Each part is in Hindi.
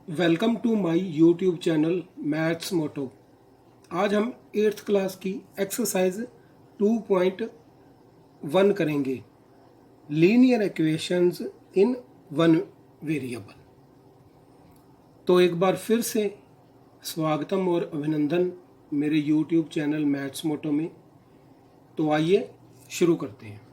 Welcome to my YouTube channel maths moto. आज हम 8th क्लास की एक्सरसाइज 2.1 करेंगे, linear equations in one variable. तो एक बार फिर से स्वागतम और अभिनंदन मेरे यूट्यूब चैनल मैथ्स मोटो में। तो आइए शुरू करते हैं।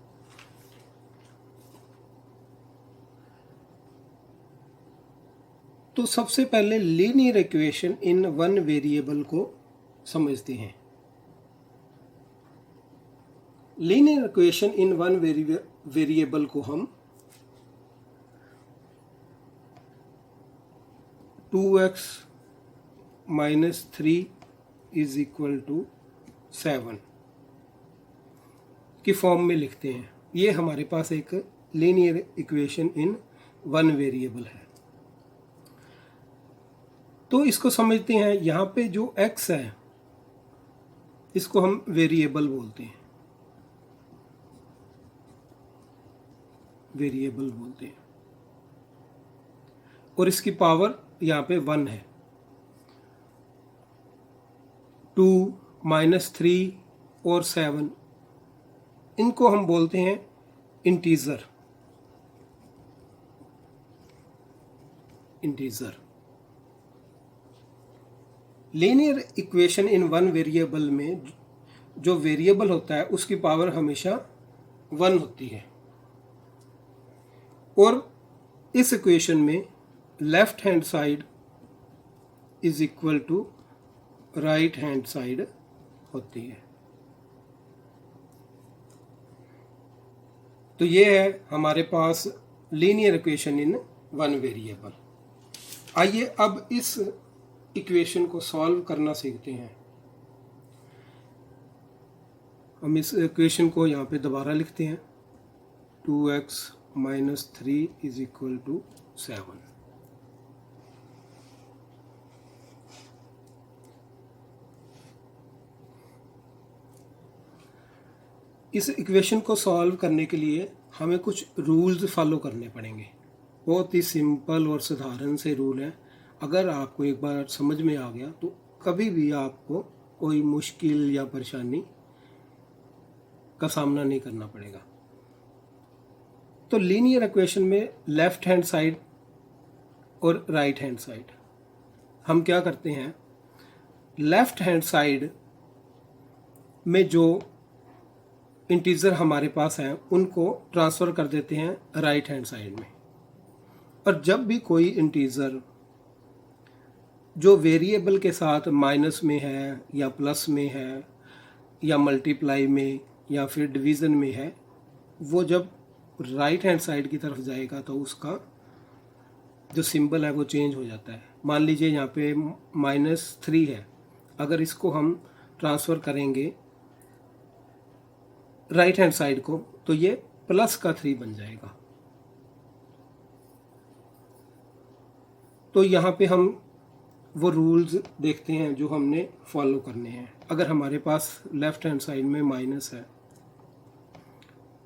तो सबसे पहले linear equation in one variable को समझते हैं। Linear equation in one variable को हम 2x minus 3 is equal to 7 की फॉर्म में लिखते हैं। ये हमारे पास एक linear equation in one variable है। तो इसको समझते हैं। यहाँ पे जो x है इसको हम वेरिएबल बोलते हैं, और इसकी पावर यहाँ पे 1 है। 2 माइनस 3 और 7 इनको हम बोलते हैं integer. Linear equation in one variable में जो वेरिएबल होता है उसकी पावर हमेशा 1 होती है, और इस इक्वेशन में left hand side is equal to right hand side होती है। तो ये है हमारे पास linear equation in one variable. आइए अब इस इक्वेशन को सॉल्व करना सीखते हैं। हम इस इक्वेशन को यहाँ पे दोबारा लिखते हैं। 2x minus 3 is equal to 7। इस इक्वेशन को सॉल्व करने के लिए हमें कुछ रूल्स फॉलो करने पड़ेंगे। बहुत ही सिंपल और साधारण से रूल हैं। अगर आपको एक बार समझ में आ गया तो कभी भी आपको कोई मुश्किल या परेशानी का सामना नहीं करना पड़ेगा। तो लीनियर इक्वेशन में लेफ्ट हैंड साइड और राइट हैंड साइड हम क्या करते हैं, लेफ्ट हैंड साइड में जो इंटीजर हमारे पास हैं उनको ट्रांसफ़र कर देते हैं राइट हैंड साइड में। और जब भी कोई इंटीजर जो वेरिएबल के साथ माइनस में है या प्लस में है या मल्टीप्लाई में या फिर डिवीज़न में है, वो जब राइट हैंड साइड की तरफ जाएगा तो उसका जो सिंबल है वो चेंज हो जाता है। मान लीजिए यहाँ पे -3 है, अगर इसको हम ट्रांसफ़र करेंगे राइट हैंड साइड को तो ये प्लस का 3 बन जाएगा। तो यहाँ पे हम वो रूल्स देखते हैं जो हमने फॉलो करने हैं। अगर हमारे पास लेफ्ट हैंड साइड में माइनस है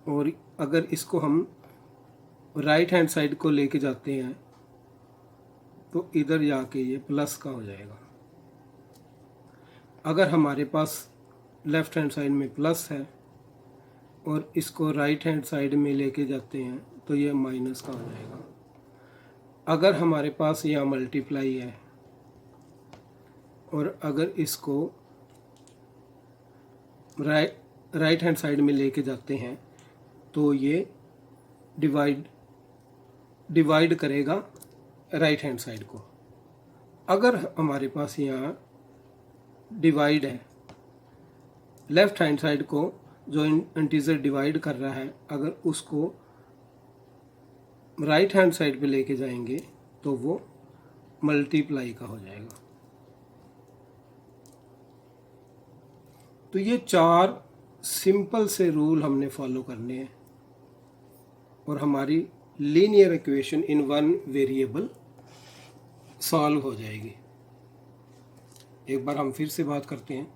और अगर इसको हम राइट हैंड साइड को लेके जाते हैं तो इधर जाके ये प्लस का हो जाएगा। अगर हमारे पास लेफ्ट हैंड साइड में प्लस है और इसको राइट हैंड साइड में लेके जाते हैं तो ये माइनस का हो जाएगा। अगर हमारे पास यहाँ मल्टीप्लाई है और अगर इसको राइट हैंड साइड में लेके जाते हैं तो ये डिवाइड करेगा राइट हैंड साइड को। अगर हमारे पास यहाँ डिवाइड है, लेफ्ट हैंड साइड को जो इंटीजर डिवाइड कर रहा है अगर उसको राइट हैंड साइड पे लेके जाएंगे तो वो मल्टीप्लाई का हो जाएगा। तो ये 4 सिंपल से रूल हमने फॉलो करने हैं और हमारी linear equation in one variable solve हो जाएगी। एक बार हम फिर से बात करते हैं।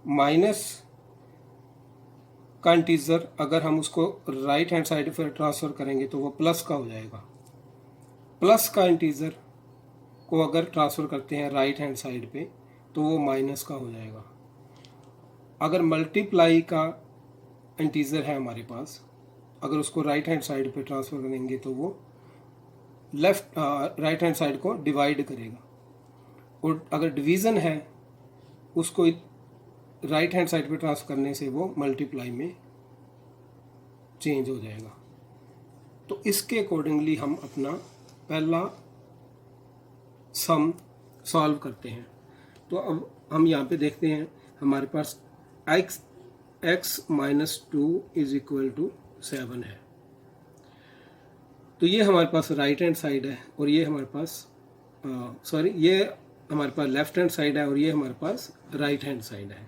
माइनस का इंटीजर अगर हम उसको राइट हैंड साइड पर ट्रांसफ़र करेंगे तो वो प्लस का हो जाएगा। प्लस का इंटीजर को अगर ट्रांसफ़र करते हैं राइट हैंड साइड पे तो वो माइनस का हो जाएगा। अगर मल्टीप्लाई का इंटीजर है हमारे पास, अगर उसको राइट हैंड साइड पे ट्रांसफ़र करेंगे तो वो राइट हैंड साइड को डिवाइड करेगा, और अगर डिवीज़न है उसको राइट हैंड साइड पे ट्रांसफर करने से वो मल्टीप्लाई में चेंज हो जाएगा। तो इसके अकॉर्डिंगली हम अपना पहला सम सॉल्व करते हैं। तो अब हम यहाँ पे देखते हैं हमारे पास x -2 इज इक्वल टू 7 है। तो ये हमारे पास राइट हैंड साइड है और ये हमारे पास ये हमारे पास लेफ्ट हैंड साइड है और ये हमारे पास राइट हैंड साइड है।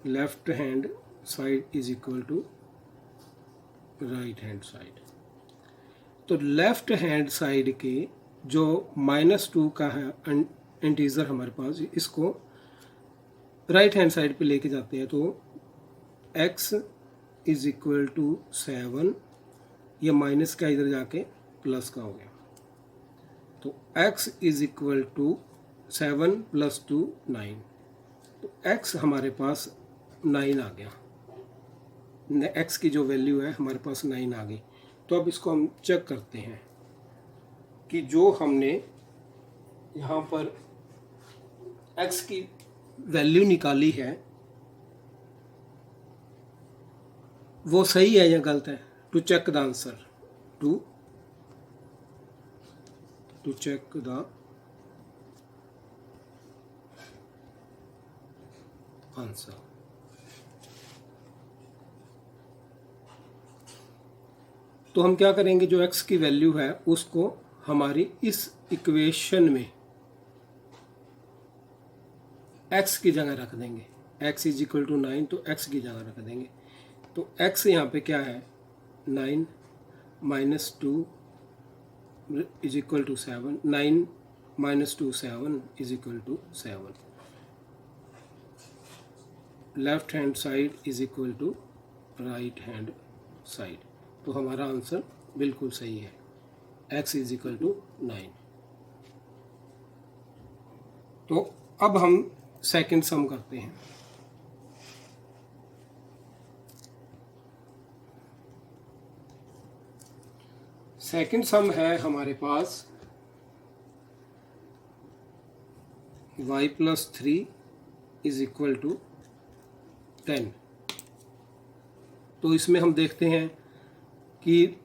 Left hand side is equal to right hand side. तो लेफ्ट हैंड साइड के जो -2 का है इंटीजर हमारे पास, इसको राइट हैंड साइड पे लेके जाते हैं तो x इज इक्वल टू 7, ये माइनस का इधर जाके प्लस का हो गया। तो x इज इक्वल टू 7 + 2 9। तो x हमारे पास 9 आ गया, x की जो वैल्यू है हमारे पास 9 आ गई। तो अब इसको हम चेक करते हैं कि जो हमने यहाँ पर x की वैल्यू निकाली है वो सही है या गलत है। To check the answer, to check the answer. तो हम क्या करेंगे, जो x की वैल्यू है उसको हमारी इस इक्वेशन में x की जगह रख देंगे। x इज इक्वल टू 9, तो x की जगह रख देंगे। तो x यहाँ पे क्या है, 9 -2 is equal to 7, 9 -2 7 is equal to 7। Left hand side is equal to right hand side. तो हमारा आंसर बिल्कुल सही है, x इज इक्वल टू 9। तो अब हम सेकंड सम करते हैं। सेकंड सम है हमारे पास y + 3 इज इक्वल टू 10। तो इसमें हम देखते हैं कि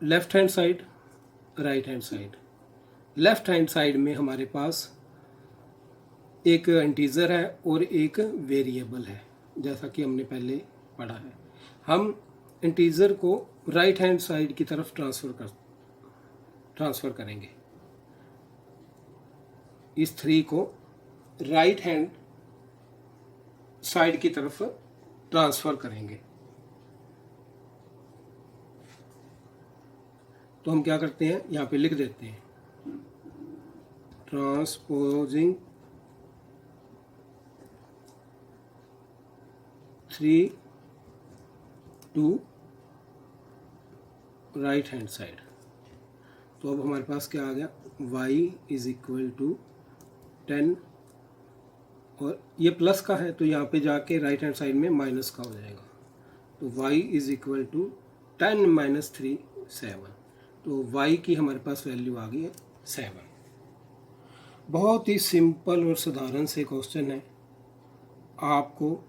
left hand side, right hand side. Left hand side में हमारे पास एक इंटीजर है और एक वेरिएबल है, जैसा कि हमने पहले पढ़ा है। हम इंटीजर को राइट हैंड साइड की तरफ ट्रांसफ़र करेंगे। इस 3 को राइट हैंड साइड की तरफ ट्रांसफ़र करेंगे। तो हम क्या करते हैं, यहाँ पे लिख देते हैं transposing 3 to right hand side. तो अब हमारे पास क्या आ गया, y इज इक्वल टू 10, और ये प्लस का है तो यहाँ पे जाके राइट हैंड साइड में माइनस का हो जाएगा। तो y इज इक्वल टू 10 - 3 7। तो y की हमारे पास वैल्यू आ गई है 7। बहुत ही सिंपल और साधारण से क्वेश्चन है। आपको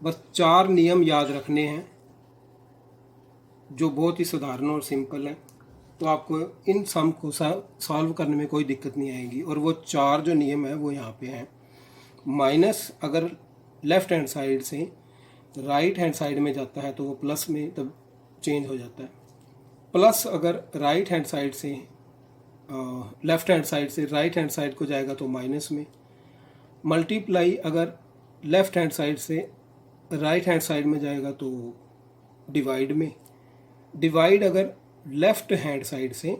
बस 4 नियम याद रखने हैं जो बहुत ही साधारण और सिंपल है। तो आपको इन सम को सॉल्व करने में कोई दिक्कत नहीं आएगी। और वो 4 जो नियम है वो यहाँ पे हैं। माइनस अगर लेफ़्ट हैंड साइड से राइट हैंड साइड में जाता है तो वो प्लस में तब चेंज हो जाता है। प्लस अगर राइट हैंड साइड से लेफ़्ट हैंड साइड से राइट हैंड साइड को जाएगा तो माइनस में। मल्टीप्लाई अगर लेफ़्ट हैंड साइड से राइट हैंड साइड में जाएगा तो डिवाइड में। डिवाइड अगर लेफ़्ट हैंड साइड से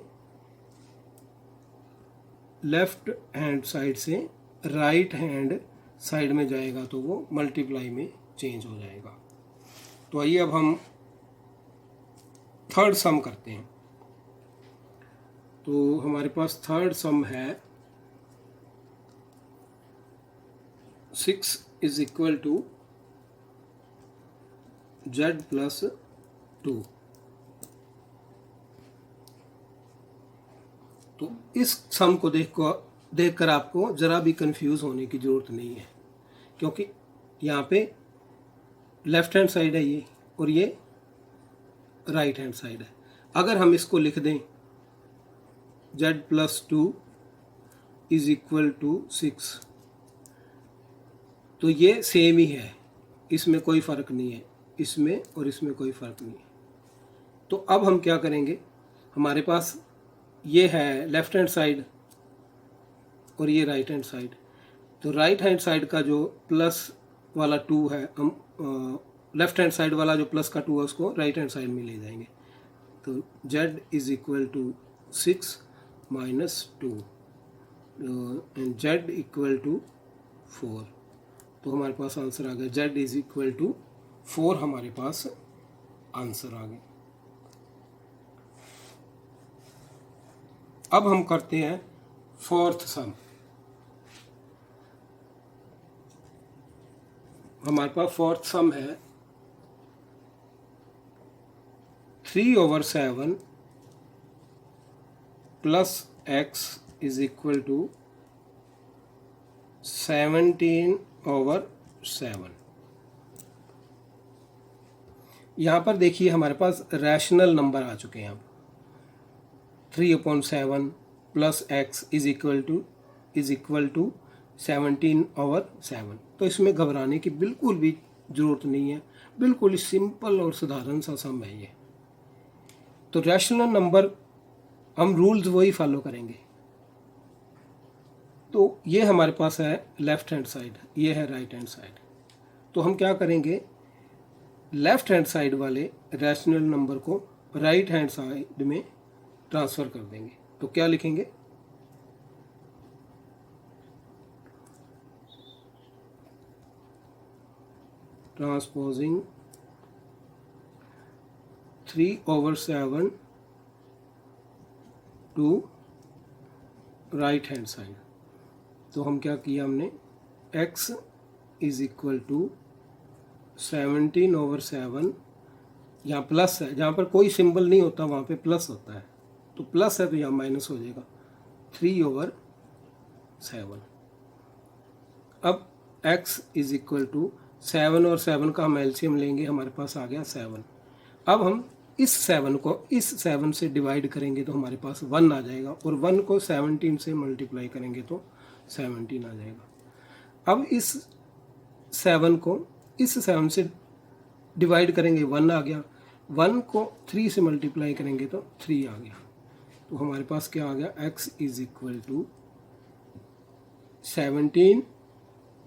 राइट हैंड साइड में जाएगा तो वो मल्टीप्लाई में चेंज हो जाएगा। तो आइए अब हम थर्ड सम करते हैं। तो हमारे पास थर्ड सम है 6 is equal to z plus 2। तो इस सम को देखकर आपको ज़रा भी कंफ्यूज होने की ज़रूरत नहीं है, क्योंकि यहाँ पे लेफ्ट हैंड साइड है ये और ये राइट हैंड साइड है। अगर हम इसको लिख दें z plus 2 is equal to 6, तो ये सेम ही है, इसमें कोई फ़र्क नहीं है, इसमें और इसमें कोई फ़र्क नहीं है। तो अब हम क्या करेंगे, हमारे पास ये है लेफ्ट हैंड साइड और ये राइट हैंड साइड। तो राइट हैंड साइड का जो प्लस वाला 2 है, हम लेफ्ट हैंड साइड वाला जो प्लस का 2 है उसको राइट हैंड साइड में ले जाएंगे। तो z is equal to 6 minus 2 and z equal to 4। तो हमारे पास आंसर आ गया z इज इक्वल टू 4, हमारे पास आंसर आ गया। अब हम करते हैं फोर्थ सम। हमारे पास फोर्थ सम है 3/7 plus x is equal to 17/7। यहाँ पर देखिए हमारे पास रैशनल नंबर आ चुके हैं। अब 3/7 plus x is equal to 17/7। तो इसमें घबराने की बिल्कुल भी ज़रूरत नहीं है, बिल्कुल ही सिंपल और साधारण सा सम है ये। तो रैशनल नंबर हम रूल्स वही फॉलो करेंगे। तो ये हमारे पास है लेफ्ट हैंड साइड, ये है राइट हैंड साइड। तो हम क्या करेंगे, लेफ्ट हैंड साइड वाले रैशनल नंबर को राइट हैंड साइड में ट्रांसफ़र कर देंगे। तो क्या लिखेंगे, transposing 3/7 to right hand side. तो हम क्या किया हमने, x इज इक्वल टू 17/7, यहाँ प्लस है, जहाँ पर कोई सिंबल नहीं होता वहाँ पे प्लस होता है, तो प्लस है तो यहाँ माइनस हो जाएगा 3/7। अब x इज इक्वल टू 7 और 7 का हम एलसीएम लेंगे, हमारे पास आ गया 7। अब हम इस 7 को इस 7 से डिवाइड करेंगे तो हमारे पास 1 आ जाएगा, और 1 को 17 से मल्टीप्लाई करेंगे तो 17 आ जाएगा। अब इस 7 को इस 7 से डिवाइड करेंगे, 1 आ गया, 1 को 3 से मल्टीप्लाई करेंगे तो 3 आ गया। तो हमारे पास क्या आ गया, x is equal to 17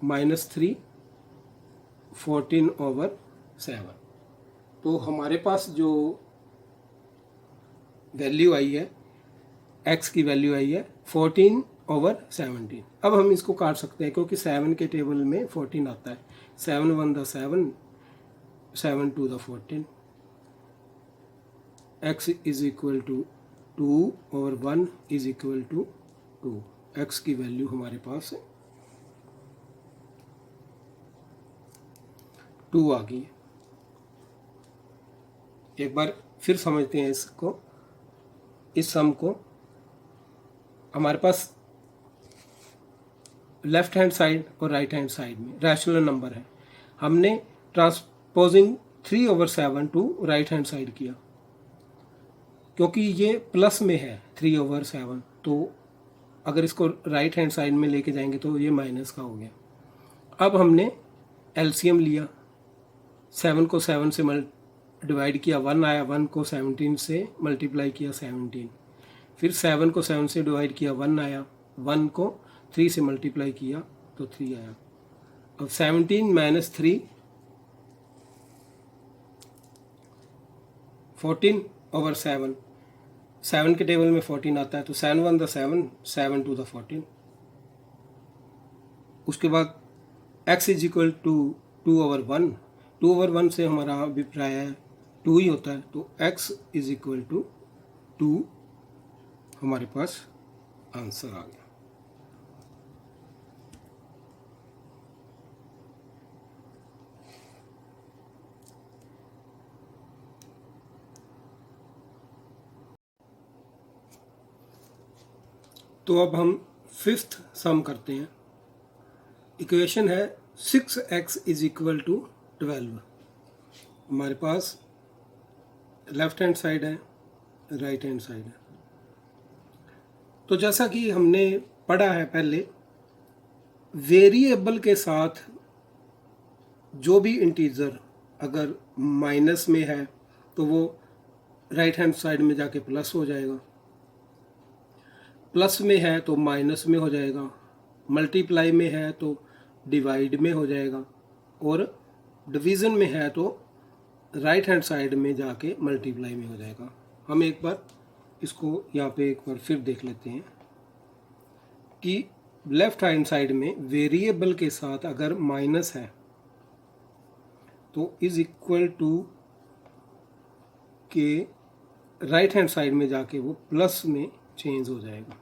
minus 3 14/7। तो हमारे पास जो वैल्यू आई है, x की वैल्यू आई है 14/17। अब हम इसको काट सकते हैं क्योंकि 7 के टेबल में 14 आता है। 7 1 the 7, 7 2 the 14। x is equal to 2/1 is equal to 2। x की वैल्यू हमारे पास 2 आ गई। एक बार फिर समझते हैं इसको, इस सम को। हमारे पास लेफ्ट हैंड साइड और राइट हैंड साइड में रैशनल नंबर है, हमने transposing 3/7 to right hand side किया, क्योंकि ये प्लस में है 3/7, तो अगर इसको राइट हैंड साइड में लेके जाएंगे तो ये माइनस का हो गया। अब हमने एलसीएम लिया, 7 को 7 से डिवाइड किया, 1 आया, 1 को 17 से मल्टीप्लाई किया 17, फिर 7 को 7 से डिवाइड किया, 1 आया, 1 को 3 से मल्टीप्लाई किया तो 3 आया। अब 17 माइनस 3 14/7, 7 के टेबल में 14 आता है, तो 7 1 द 7, 7 2 द 14। उसके बाद x इज इक्वल टू 2/1, 2/1 से हमारा अभिप्राय है 2 ही होता है, तो x इज इक्वल टू 2 हमारे पास आंसर आ गया। तो अब हम फिफ्थ सम करते हैं। इक्वेशन है 6x इज इक्वल टू 12। हमारे पास लेफ्ट हैंड साइड है, राइट हैंड साइड है। तो जैसा कि हमने पढ़ा है पहले, वेरिएबल के साथ जो भी इंटीजर अगर माइनस में है तो वो राइट हैंड साइड में जाके प्लस हो जाएगा, प्लस में है तो माइनस में हो जाएगा, मल्टीप्लाई में है तो डिवाइड में हो जाएगा, और डिवीज़न में है तो राइट हैंड साइड में जाके मल्टीप्लाई में हो जाएगा। हम एक बार इसको यहाँ पे एक बार फिर देख लेते हैं कि लेफ्ट हैंड साइड में वेरिएबल के साथ अगर माइनस है तो इज इक्वल टू के राइट हैंड साइड में जाके वो प्लस में चेंज हो जाएगा।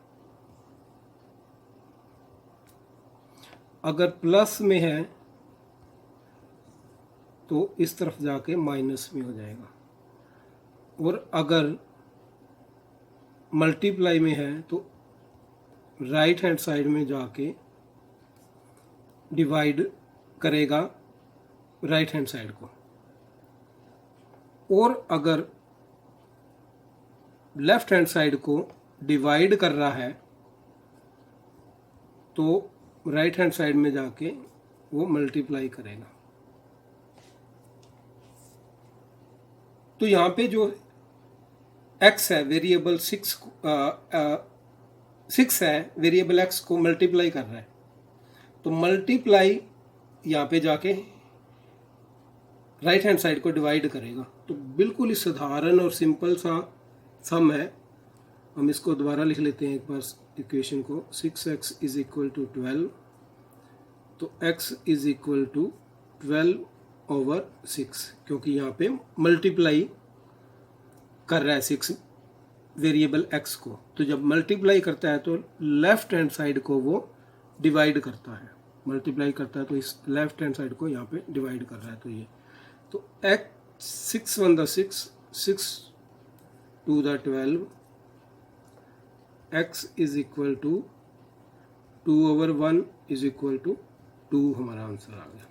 अगर प्लस में है तो इस तरफ जाके माइनस में हो जाएगा, और अगर मल्टीप्लाई में है तो राइट हैंड साइड में जाके डिवाइड करेगा राइट हैंड साइड को, और अगर लेफ्ट हैंड साइड को डिवाइड कर रहा है तो राइट हैंड साइड में जाके वो मल्टीप्लाई करेगा। तो यहाँ पे जो x है वेरिएबल 6 है, वेरिएबल x को मल्टीप्लाई कर रहा है, तो मल्टीप्लाई यहाँ पे जाके राइट हैंड साइड को डिवाइड करेगा। तो बिल्कुल ही साधारण और सिंपल सा सम है। हम इसको दोबारा लिख लेते हैं एक बार इक्वेशन को। 6x इज इक्वल टू 12, तो x इज इक्वल टू 12/6, क्योंकि यहाँ पे मल्टीप्लाई कर रहा है 6 वेरिएबल x को। तो जब मल्टीप्लाई करता है तो लेफ्ट हैंड साइड को वो डिवाइड करता है, मल्टीप्लाई करता है तो इस लेफ्ट हैंड साइड को यहाँ पे डिवाइड कर रहा है। तो ये तो x 6 1 6, 6 2 12, x is equal to 2/1 is equal to 2 हमारा आंसर आ गया।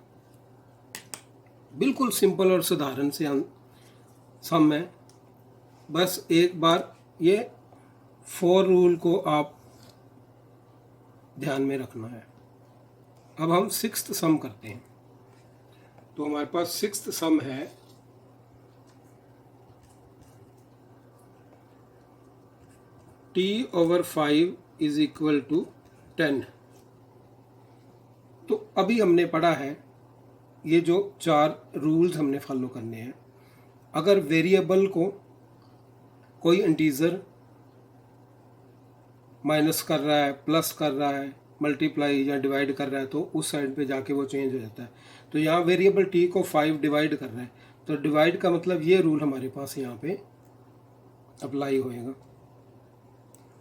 बिल्कुल सिंपल और साधारण से सम है। बस एक बार ये 4 रूल को आप ध्यान में रखना है। अब हम 6th सम करते हैं। तो हमारे पास 6th सम है t/5 इज इक्वल टू 10। तो अभी हमने पढ़ा है ये जो 4 रूल्स हमने फॉलो करने हैं। अगर वेरिएबल को कोई इंटीजर माइनस कर रहा है, प्लस कर रहा है, मल्टीप्लाई या डिवाइड कर रहा है तो उस साइड पे जाके वो चेंज हो जाता है। तो यहाँ वेरिएबल t को 5 डिवाइड कर रहा है, तो डिवाइड का मतलब ये रूल हमारे पास यहाँ पे अप्लाई होएगा।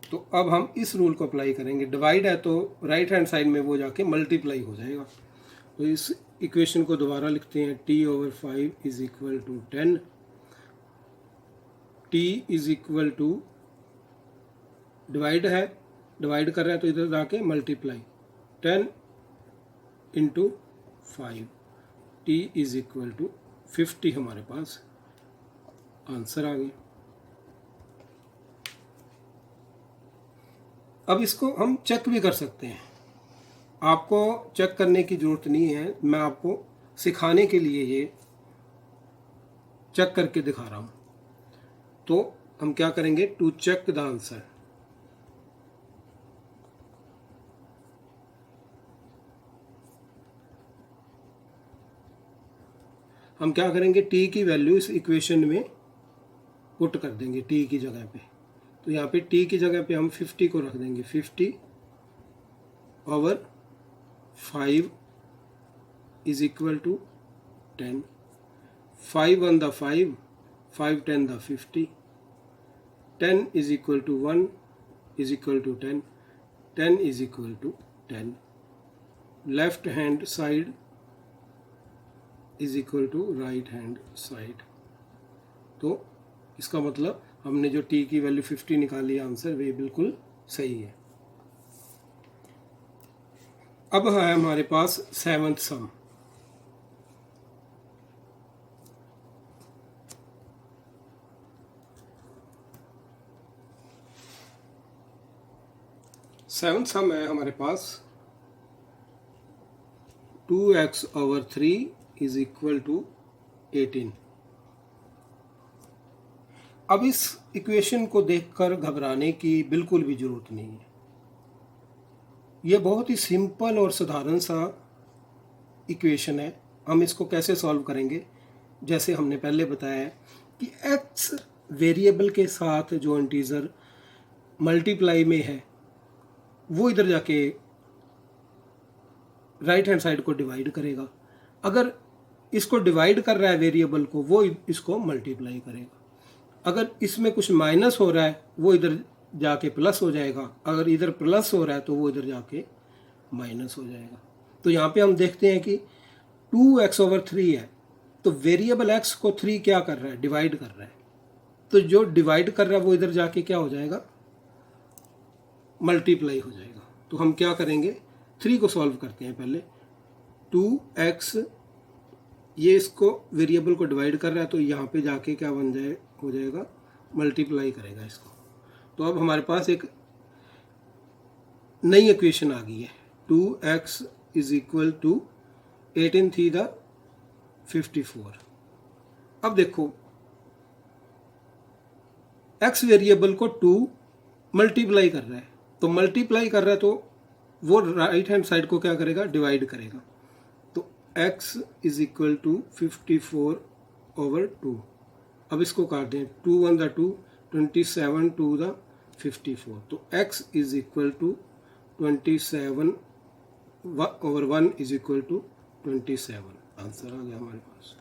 तो अब हम इस रूल को अप्लाई करेंगे। डिवाइड है तो राइट हैंड साइड में वो जाके मल्टीप्लाई हो जाएगा। तो इस इक्वेशन को दोबारा लिखते हैं। t/5 is equal to 10, t is equal to divide है, डिवाइड कर रहा है तो इधर जाके multiply, 10 × 5, t is equal to 50 हमारे पास आंसर आ गया। अब इसको हम चेक भी कर सकते हैं। आपको चेक करने की ज़रूरत नहीं है, मैं आपको सिखाने के लिए ये चेक करके दिखा रहा हूँ। तो हम क्या करेंगे, टू चेक द आंसर, हम क्या करेंगे, t की वैल्यू इस इक्वेशन में पुट कर देंगे t की जगह पे। तो यहाँ पे t की जगह पे हम 50 को रख देंगे। 50/5 is equal to 10, 5 1 the 5, 5 10 the 50, 10 is equal to 1, is equal to 10, 10 is equal to 10, left hand side is equal to right hand side. तो इसका मतलब हमने जो t की वैल्यू 50 निकाली आंसर वे बिल्कुल सही है। अब है हमारे पास 7th सम। सेवन्थ सम है हमारे पास 2x/3 इज इक्वल टू 18। अब इस इक्वेशन को देखकर घबराने की बिल्कुल भी जरूरत नहीं है। यह बहुत ही सिंपल और साधारण सा इक्वेशन है। हम इसको कैसे सॉल्व करेंगे, जैसे हमने पहले बताया है कि x वेरिएबल के साथ जो इंटीजर मल्टीप्लाई में है वो इधर जाके राइट हैंड साइड को डिवाइड करेगा। अगर इसको डिवाइड कर रहा है वेरिएबल को, वो इसको मल्टीप्लाई करेगा। अगर इसमें कुछ माइनस हो रहा है वो इधर जाके प्लस हो जाएगा। अगर इधर प्लस हो रहा है तो वो इधर जाके माइनस हो जाएगा। तो यहाँ पे हम देखते हैं कि 2x/3 है, तो वेरिएबल x को 3 क्या कर रहा है, डिवाइड कर रहा है। तो जो डिवाइड कर रहा है वो इधर जाके क्या हो जाएगा, मल्टीप्लाई हो जाएगा। तो हम क्या करेंगे, 3 को सॉल्व करते हैं पहले। 2x ये इसको वेरिएबल को डिवाइड कर रहा है, तो यहाँ पे जाके क्या बन जाए, हो जाएगा मल्टीप्लाई करेगा इसको। तो अब हमारे पास एक नई इक्वेशन आ गई है। 2x इज इक्वल टू 18 थी द 54। अब देखो x वेरिएबल को 2 मल्टीप्लाई कर रहा है, तो मल्टीप्लाई कर रहा है तो वो राइट हैंड साइड को क्या करेगा, डिवाइड करेगा। तो x इज इक्वल टू 54/2। अब इसको काट दें, 2 1 2, 27 2 द 54। तो x is equal to 27/1 is equal to 27। Answer आ गया हमारे पास।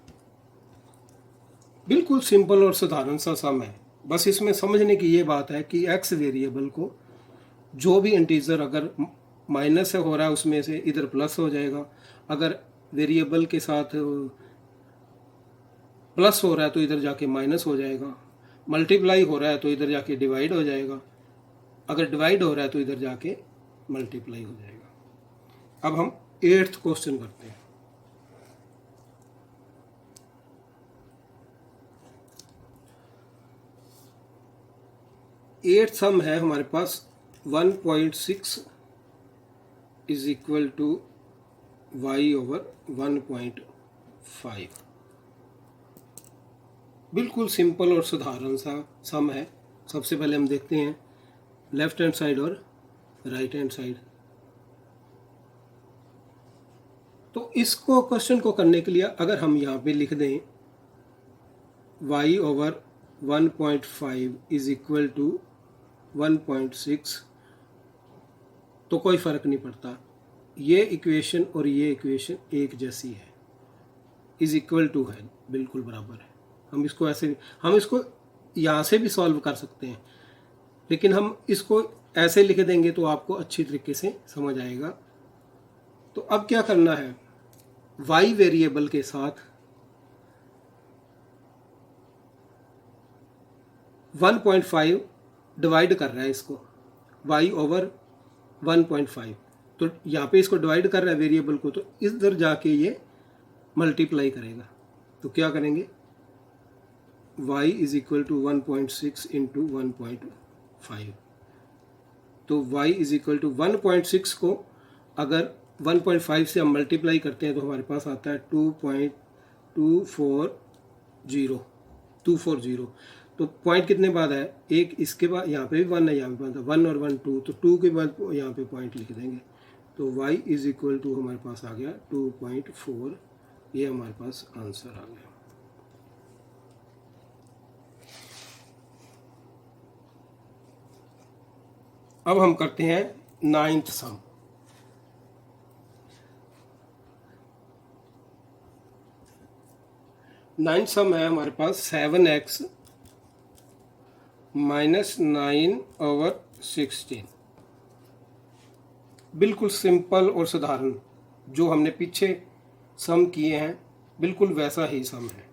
बिल्कुल सिंपल और साधारण सा सम है। बस इसमें समझने की ये बात है कि x वेरिएबल को जो भी इंटीजर अगर माइनस से हो रहा है उसमें से इधर प्लस हो जाएगा। अगर वेरिएबल के साथ प्लस हो रहा है तो इधर जाके माइनस हो जाएगा। मल्टीप्लाई हो रहा है तो इधर जाके डिवाइड हो जाएगा। अगर डिवाइड हो रहा है तो इधर जाके मल्टीप्लाई हो जाएगा। अब हम 8th क्वेश्चन करते हैं। एट्थ सम है हमारे पास 1.6 इज इक्वल टू y/1.5। बिल्कुल सिंपल और साधारण सा सम है। सबसे पहले हम देखते हैं लेफ्ट हैंड साइड और राइट हैंड साइड। तो इसको क्वेश्चन को करने के लिए अगर हम यहाँ पे लिख दें y/1.5 इज इक्वल टू 1.6, तो कोई फर्क नहीं पड़ता, ये इक्वेशन और ये इक्वेशन एक जैसी है, इज इक्वल टू है, बिल्कुल बराबर है। हम इसको ऐसे, हम इसको यहाँ से भी सॉल्व कर सकते हैं, लेकिन हम इसको ऐसे लिख देंगे तो आपको अच्छी तरीके से समझ आएगा। तो अब क्या करना है, y वेरिएबल के साथ 1.5 डिवाइड कर रहा है इसको, y/1.5। तो यहाँ पे इसको डिवाइड कर रहा है वेरिएबल को, तो इधर जाके ये मल्टीप्लाई करेगा। तो क्या करेंगे, y is equal to 1.6 into 1.5। तो y इज इक्वल टू 1.6 को अगर 1.5 से हम मल्टीप्लाई करते हैं तो हमारे पास आता है 2.240। तो पॉइंट कितने बाद है, एक इसके बाद, यहाँ पे भी 1 है, यहाँ पे 1 और 1 2, तो 2 के बाद यहाँ पे पॉइंट लिख देंगे। तो y इज इक्वल टू हमारे पास आ गया 2.4। ये हमारे पास आंसर आ गया। अब हम करते हैं 9th सम। नाइन्थ सम है हमारे पास 7x - 9/3 16। बिल्कुल सिंपल और साधारण, जो हमने पीछे सम किए हैं बिल्कुल वैसा ही सम है।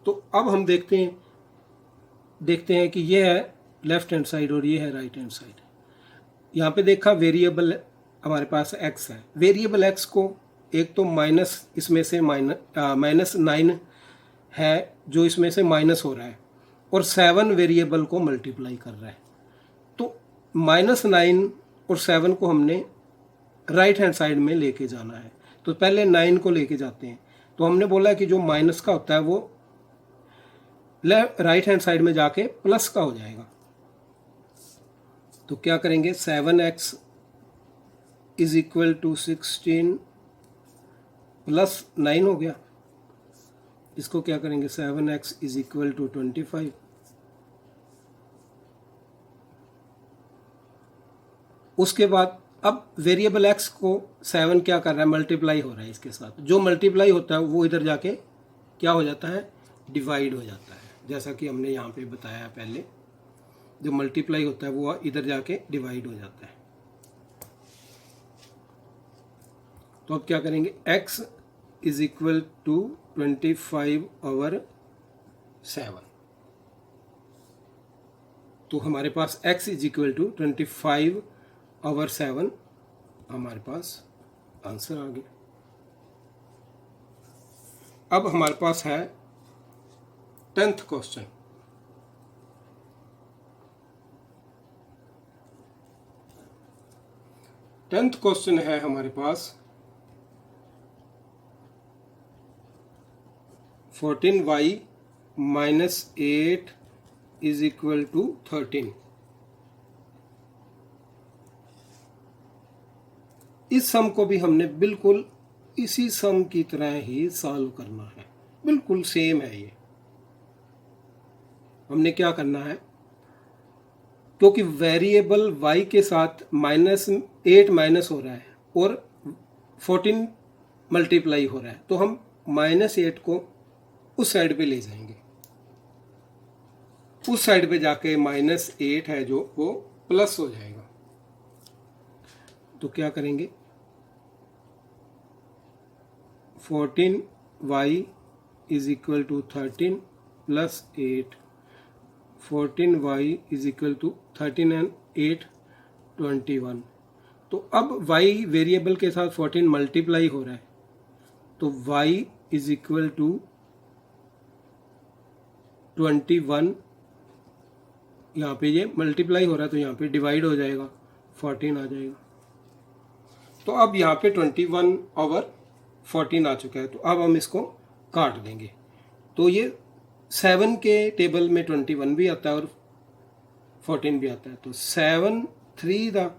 तो अब हम देखते हैं कि ये है लेफ्ट हैंड साइड और ये है राइट हैंड साइड। यहाँ पे देखा वेरिएबल हमारे पास x है। वेरिएबल x को एक तो माइनस, इसमें से -9 है जो इसमें से माइनस हो रहा है, और 7 वेरिएबल को मल्टीप्लाई कर रहा है। तो -9 और 7 को हमने राइट हैंड साइड में लेके जाना है। तो पहले 9 को लेके जाते हैं। तो हमने बोला कि जो माइनस का होता है वो राइट हैंड साइड में जाके प्लस का हो जाएगा। तो क्या करेंगे, 7x is equal to 16 plus 9 हो गया। इसको क्या करेंगे, 7x इज इक्वल टू 25। उसके बाद अब वेरिएबल x को 7 क्या कर रहा है, मल्टीप्लाई हो रहा है इसके साथ। जो मल्टीप्लाई होता है वो इधर जाके क्या हो जाता है, डिवाइड हो जाता है। जैसा कि हमने यहाँ पे बताया है पहले, जो मल्टीप्लाई होता है वो इधर जाके डिवाइड हो जाता है। तो अब क्या करेंगे, x इज इक्वल टू 25/7। तो हमारे पास x इज इक्वल टू 25/7 हमारे पास आंसर आ गया। अब हमारे पास है 10th क्वेश्चन। टेंथ क्वेश्चन है हमारे पास 14y minus 8 is equal to 13। इस सम को भी हमने बिल्कुल इसी सम की तरह ही सॉल्व करना है, बिल्कुल सेम है ये। हमने क्या करना है, क्योंकि वेरिएबल y के साथ -8 माइनस हो रहा है और 14 मल्टीप्लाई हो रहा है, तो हम -8 को उस साइड पे ले जाएंगे। उस साइड पे जाके -8 है जो वो प्लस हो जाएगा। तो क्या करेंगे, 14y is equal to 13 plus 8। 14y is equal to 13 and 8 21। तो अब y वेरिएबल के साथ 14 मल्टीप्लाई हो रहा है, तो y इज इक्वल टू 21। यहाँ पे ये मल्टीप्लाई हो रहा है तो यहाँ पे डिवाइड हो जाएगा, 14 आ जाएगा। तो अब यहाँ पे 21/14 आ चुका है। तो अब हम इसको काट देंगे। तो ये 7 के टेबल में 21 भी आता है और 14 भी आता है। तो 7 3 द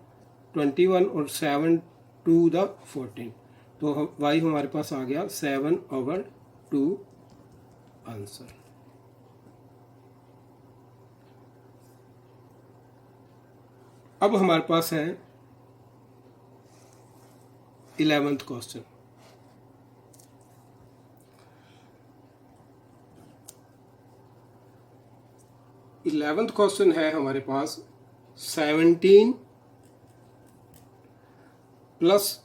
21 और 7 2 द 14। तो y हमारे पास आ गया 7/2 आंसर। अब हमारे पास है 11th क्वेश्चन। इलेवेंथ क्वेश्चन है हमारे पास 17 plus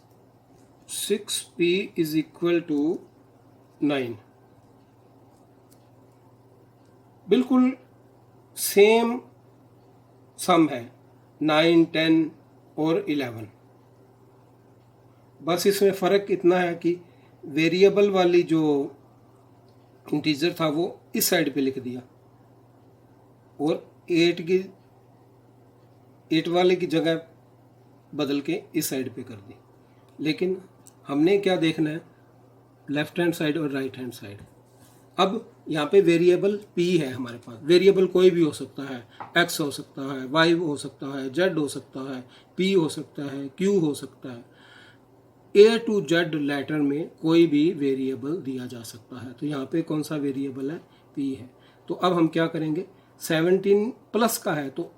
6p is equal to 9। बिल्कुल सेम सम है, 9 10 और 11। बस इसमें फ़र्क इतना है कि वेरिएबल वाली जो इंटीजर था वो इस साइड पे लिख दिया और 8 वाले की जगह बदल के इस साइड पे कर दी। लेकिन हमने क्या देखना है, लेफ्ट हैंड साइड और राइट हैंड साइड। अब यहाँ पे वेरिएबल p है हमारे पास। वेरिएबल कोई भी हो सकता है, x हो सकता है, y हो सकता है, z हो सकता है, p हो सकता है, q हो सकता है। A to Z लेटर में कोई भी वेरिएबल दिया जा सकता है। तो यहाँ पे कौन सा वेरिएबल है, p है। तो अब हम क्या करेंगे, 17 प्लस का है तो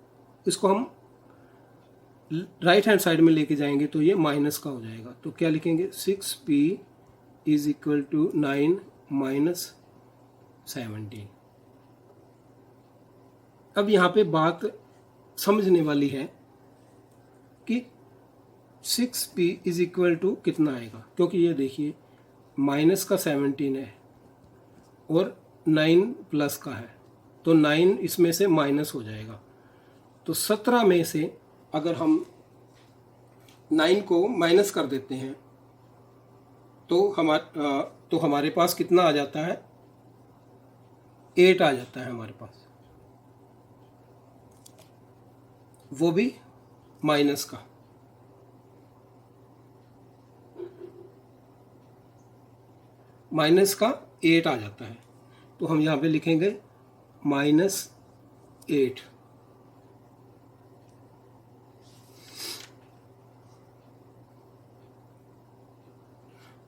इसको हम राइट हैंड साइड में लेके जाएंगे तो ये माइनस का हो जाएगा। तो क्या लिखेंगे, 6p is equal to 9 minus 17। अब यहाँ पे बात समझने वाली है कि 6p इज इक्वल टू कितना आएगा, क्योंकि ये देखिए माइनस का 17 है और 9 प्लस का है, तो 9 इसमें से माइनस हो जाएगा। तो 17 में से अगर हम 9 को माइनस कर देते हैं तो हमारे पास कितना आ जाता है, 8 आ जाता है हमारे पास, वो भी माइनस का। माइनस का 8 आ जाता है, तो हम यहाँ पे लिखेंगे -8।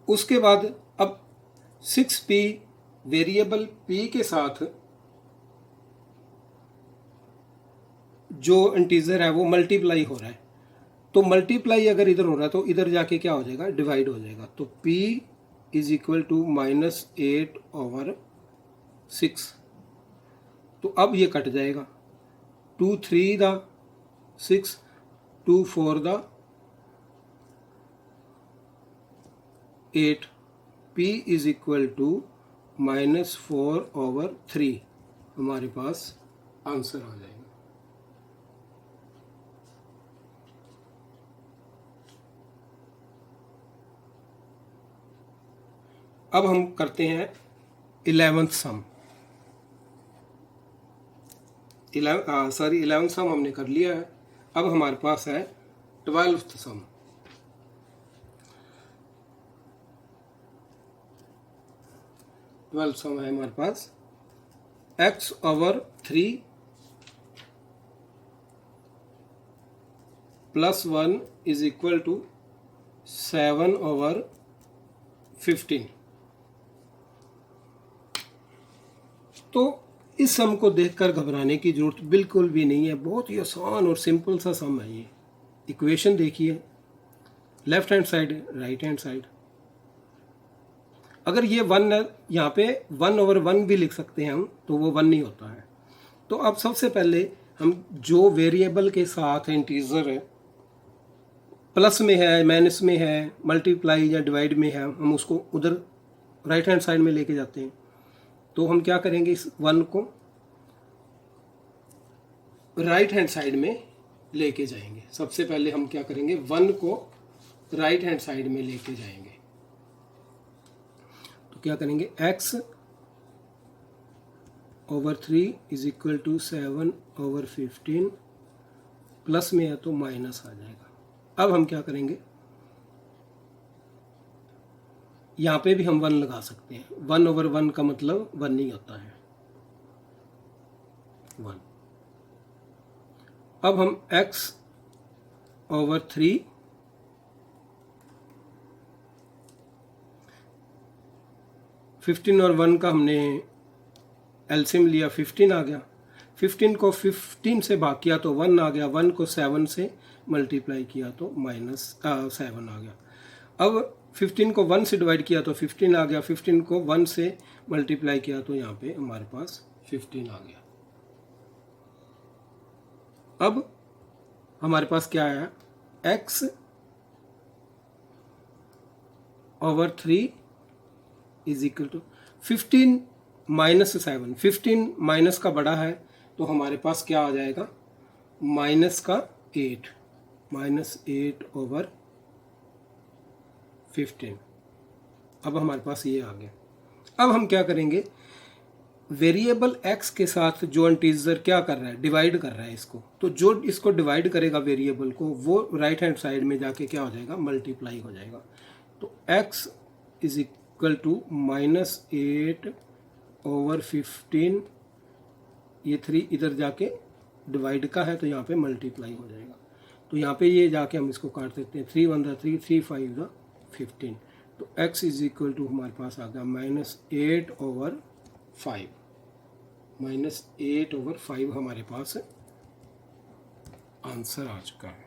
उसके बाद अब 6p वेरिएबल p के साथ जो इंटीजर है वो मल्टीप्लाई हो रहा है, तो मल्टीप्लाई अगर इधर हो रहा है तो इधर जाके क्या हो जाएगा, डिवाइड हो जाएगा। तो p इज इक्वल टू -8/6। तो अब ये कट जाएगा, 2 3 दा 6, 2 4 दा 8, p इज इक्वल टू -4/3 हमारे पास आंसर आ जाएगा। अब हम करते हैं 11th सम। 11th सम हमने कर लिया है। अब हमारे पास है 12th सम। 12th सम है हमारे पास x/3 + 1 इज इक्वल टू 7/15। तो इस सम को देखकर घबराने की जरूरत बिल्कुल भी नहीं है, बहुत ही आसान और सिंपल सा सम है ये। इक्वेशन देखिए, left hand side right hand side. अगर ये 1 है, यहाँ पे 1/1 भी लिख सकते हैं हम, तो वो 1 नहीं होता है। तो अब सबसे पहले हम जो वेरिएबल के साथ इंटीजर है, प्लस में है, माइनस में है, मल्टीप्लाई या डिवाइड में है, हम उसको उधर राइट हैंड साइड में लेके जाते हैं। तो हम क्या करेंगे, इस 1 को राइट हैंड साइड में लेके जाएंगे। सबसे पहले हम क्या करेंगे, 1 को राइट हैंड साइड में लेके जाएंगे। तो क्या करेंगे, x/3 is equal to 7/15, plus में है तो माइनस आ जाएगा। अब हम क्या करेंगे, यहाँ पे भी हम 1 लगा सकते हैं। 1/1 का मतलब 1 नहीं होता है, 1। अब हम x/3 15 और 1 का हमने एलसीएम लिया, 15 आ गया। 15 को 15 से भाग किया तो 1 आ गया, 1 को 7 से मल्टीप्लाई किया तो -7 आ गया। अब 15 को 1 से डिवाइड किया तो 15 आ गया, 15 को 1 से मल्टीप्लाई किया तो यहाँ पे हमारे पास 15 आ गया। अब हमारे पास क्या आया, x/3 is equal to 15 - 7। 15 minus का बड़ा है, तो हमारे पास क्या आ जाएगा, -8 -8/15। अब हमारे पास ये आ गया। अब हम क्या करेंगे, वेरिएबल x के साथ जो इंटीजर क्या कर रहा है, डिवाइड कर रहा है इसको, तो जो इसको डिवाइड करेगा वेरिएबल को, वो राइट हैंड साइड में जाके क्या हो जाएगा, मल्टीप्लाई हो जाएगा। तो x इज इक्वल टू -8/15, ये 3 इधर जाके डिवाइड का है तो यहाँ पे मल्टीप्लाई हो जाएगा। तो यहाँ पे ये जाके हम इसको काट देते हैं, 3 1 3, 3 5 15। तो x इज इक्वल टू हमारे पास आ गया -8/5। -8/5 हमारे पास आंसर आ चुका है।